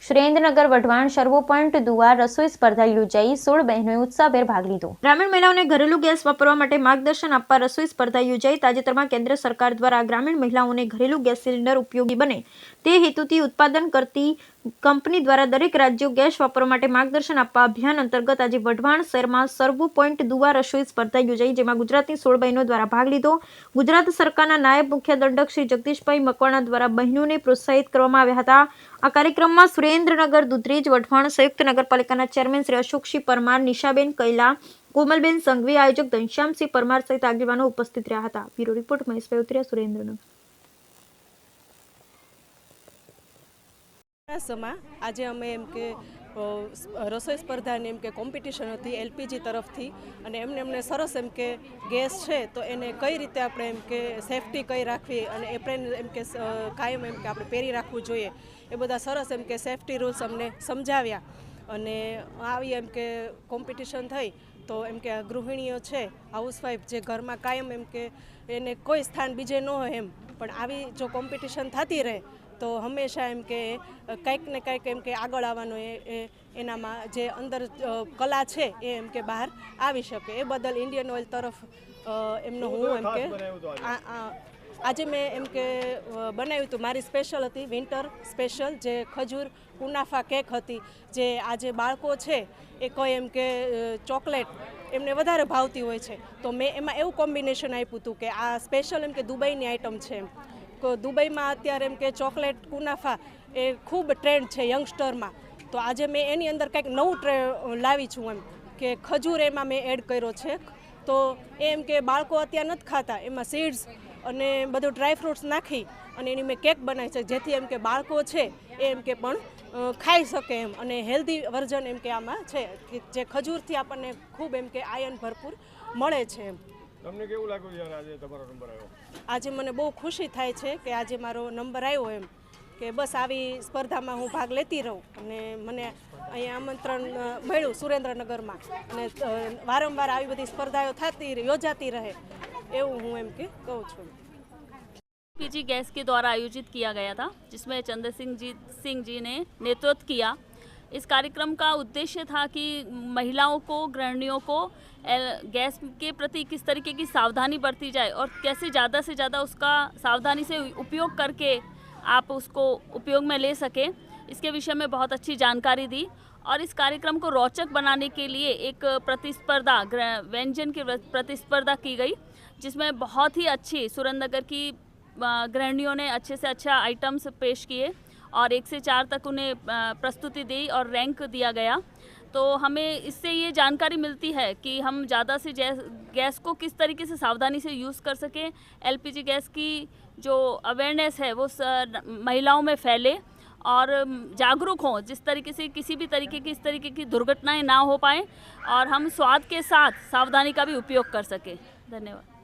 સુરેન્દ્રનગર વઢવાણ સર્વો point દુઆ રસોઈ સ્પર્ધા યોજાઈ 16 બહેનોએ ઉત્સાહભેર ભાગ લીધો। ગ્રામીણ મહિલાઓને ઘરેલું ગેસ વાપરવા માટે માર્ગદર્શન આપવા રસોઈ સ્પર્ધા યોજાઈ। તાજેતરમાં કેન્દ્ર સરકાર દ્વારા ગ્રામીણ મહિલાઓને ઘરેલું ગેસ સિલિન્ડર ઉપયોગી બને તે હેતુથી ઉત્પાદન કરતી કંપની દ્વારા દરેક રાજ્યો ગેસ વાપરવા માટે માર્ગદર્શન આપવા અભિયાન અંતર્ગત આજે વઢવાણ શહેરમાં સર્વો પોઈન્ટ દુઆ રસોઈ સ્પર્ધા યોજાઈ, જેમાં ગુજરાતની 16 બહેનો દ્વારા ભાગ લીધો। ગુજરાત સરકારના નાયબ મુખ્ય દંડક શ્રી જગદીશભાઈ મકવાણા દ્વારા બહેનોને પ્રોત્સાહિત કરવામાં આવ્યા હતા। આ કાર્યક્રમમાં સુરેન્દ્રનગર, દુધરેજ, વઢવાણ સંયુક્ત નગરપાલિકાના ચેરમેન શ્રી અશોકસિંહ પરમાર, નિશાબેન કૈલા, કોમલબેન સંઘવી, આયોજક ઘનશ્યામસિંહ પરમાર સહિત આગેવાનો ઉપસ્થિત રહ્યા હતા। બ્યુરો રિપોર્ટ મહેશભાઈ ઉતરિયા, સુરેન્દ્રનગર। આજે અમે એમ કે રસોઈ સ્પર્ધાની એમ કે કોમ્પિટિશન હતી એલપીજી તરફથી, અને એમને સરસ એમ કે ગેસ છે તો એને કઈ રીતે આપણે એમ કે સેફટી કઈ રાખવી અને એપ્રેન એમ કે કાયમ એમ કે આપણે પહેરી રાખવું જોઈએ, એ બધા સરસ એમ કે સેફટી રૂલ્સ અમને સમજાવ્યા। અને આવી એમ કે કોમ્પિટિશન થઈ તો એમ કે ગૃહિણીઓ છે, હાઉસવાઈફ જે ઘરમાં કાયમ એમ કે એને કોઈ સ્થાન બીજે ન હોય એમ, પણ આવી જો કોમ્પિટિશન થતી રહે તો હંમેશા એમ કે કંઈક ને કંઈક એમ કે આગળ આવવાનો એનામાં જે અંદર કલા છે એ એમ કે બહાર આવી શકે। એ બદલ ઇન્ડિયન ઓઇલ તરફ એમનો હું એમ કે આજે મેં એમ કે બનાવ્યું હતું, મારી સ્પેશિયલ હતી વિન્ટર સ્પેશિયલ, જે ખજૂર કુનાફા કેક હતી, જે આજે બાળકો છે એ કોઈ એમ કે ચોકલેટ એમને વધારે ભાવતી હોય છે, તો મેં એમાં એવું કોમ્બિનેશન આપ્યું હતું કે આ સ્પેશિયલ એમ કે દુબઈની આઈટમ છે। દુબઈમાં અત્યારે એમ કે ચોકલેટ કુનાફા એ ખૂબ ટ્રેન્ડ છે યંગસ્ટરમાં, તો આજે મેં એની અંદર કંઈક નવું લાવી છું એમ કે ખજૂર એમાં મેં એડ કર્યો છે, તો એમ કે બાળકો અત્યારે નથી ખાતા, એમાં સીડ્સ અને બધું ડ્રાયફ્રૂટ્સ નાખી અને એની મેં કેક બનાવી છે, જેથી એમ કે બાળકો છે એ એમ કે પણ ખાઈ શકે એમ, અને હેલ્ધી વર્ઝન એમ કે આમાં છે, જે ખજૂરથી આપણને ખૂબ એમ કે આયર્ન ભરપૂર મળે છે એમ। તમને કેવું લાગ્યું યાર આજે તમારો નંબર આવ્યો? આજે મને બહુ ખુશી થાય છે કે આજે મારો નંબર આવ્યો, એમ કે બસ આવી સ્પર્ધામાં હું ભાગ લેતી રહું, અને મને અહીંયા આમંત્રણ મળ્યું સુરેન્દ્રનગરમાં, અને વારંવાર આવી બધી સ્પર્ધાઓ યોજાતી રહે એવું હું એમ કે કહું છું। एलपीजी गैस के द्वारा आयोजित किया गया था, जिसमें चंद्र सिंह जी ने नेतृत्व किया। इस कार्यक्रम का उद्देश्य था कि महिलाओं को, गृहिणियों को गैस के प्रति किस तरीके की सावधानी बरती जाए और कैसे ज़्यादा से ज़्यादा उसका सावधानी से उपयोग करके आप उसको उपयोग में ले सकें, इसके विषय में बहुत अच्छी जानकारी दी। और इस कार्यक्रम को रोचक बनाने के लिए एक प्रतिस्पर्धा, व्यंजन की प्रतिस्पर्धा की गई, जिसमें बहुत ही अच्छी सुरेंद्रनगर की गृहिणियों ने अच्छे से अच्छा आइटम्स पेश किए और 1 से 4 तक उन्हें प्रस्तुति दी और रैंक दिया गया। तो हमें इससे ये जानकारी मिलती है कि हम ज़्यादा से गैस को किस तरीके से सावधानी से यूज़ कर सकें। एलपीजी गैस की जो अवेयरनेस है वो महिलाओं में फैले और जागरूक हों, जिस तरीके से किसी भी तरीके की इस तरीके की दुर्घटनाएं ना हो पाएँ और हम स्वाद के साथ सावधानी का भी उपयोग कर सकें। धन्यवाद।